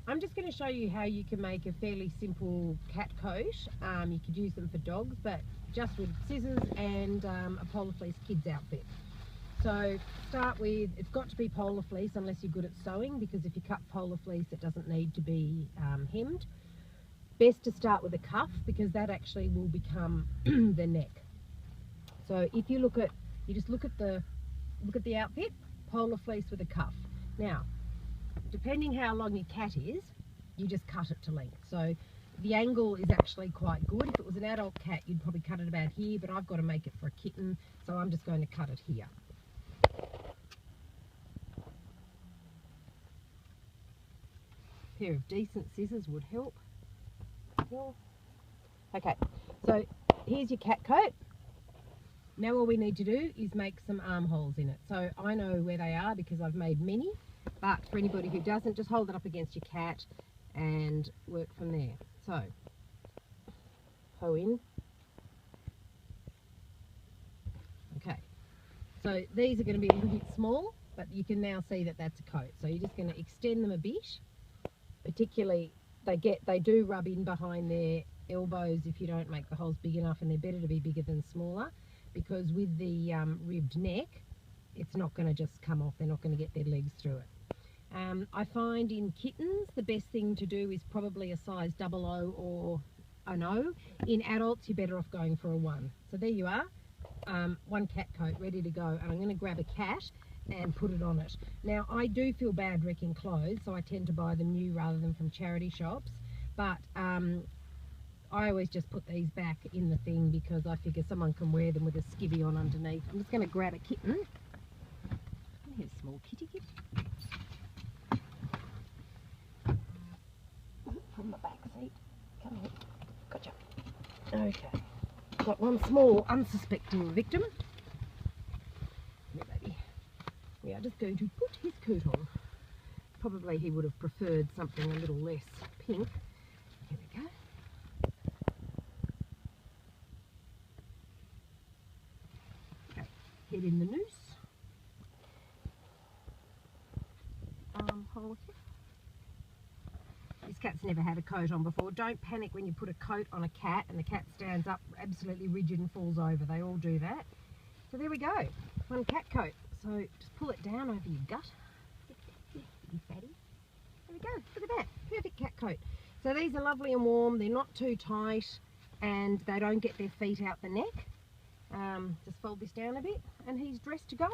I'm just going to show you how you can make a fairly simple cat coat. You could use them for dogs, but just with scissors and a Polar Fleece kids outfit. So start with, it's got to be Polar Fleece unless you're good at sewing, because if you cut Polar Fleece it doesn't need to be hemmed. Best to start with a cuff, because that actually will become the neck. So if you look at, you just look at the outfit, Polar Fleece with a cuff. Now, depending how long your cat is, you just cut it to length. So the angle is actually quite good. If it was an adult cat, you'd probably cut it about here, but I've got to make it for a kitten, so I'm just going to cut it here. A pair of decent scissors would help. Okay, so here's your cat coat. Now all we need to do is make some armholes in it. So I know where they are because I've made many, but for anybody who doesn't, just hold it up against your cat and work from there. So, hoe in. Okay, so these are going to be a little bit small, but you can now see that that's a coat. So you're just going to extend them a bit. Particularly, they do rub in behind their elbows if you don't make the holes big enough, and they're better to be bigger than smaller, because with the ribbed neck, it's not going to just come off. They're not going to get their legs through it. I find in kittens the best thing to do is probably a size 00 or an O. In adults, you're better off going for a 1. So there you are, one cat coat ready to go, and I'm going to grab a cat and put it on it. Now, I do feel bad wrecking clothes, so I tend to buy them new rather than from charity shops, but I always just put these back in the thing because I figure someone can wear them with a skivvy on underneath. I'm just going to grab a kitten. Here's a small kitty kit. From the back seat. Come here. Gotcha. Okay. Got one small unsuspecting victim. Here, baby. We are just going to put his coat on. Probably he would have preferred something a little less pink. Here we go. Okay, head in the noose. Armhole here. This cat's never had a coat on before. Don't panic when you put a coat on a cat and the cat stands up absolutely rigid and falls over. They all do that. So there we go. One cat coat. So just pull it down over your gut. You fatty. There we go. Look at that. Perfect cat coat. So these are lovely and warm. They're not too tight and they don't get their feet out the neck. Just fold this down a bit and he's dressed to go.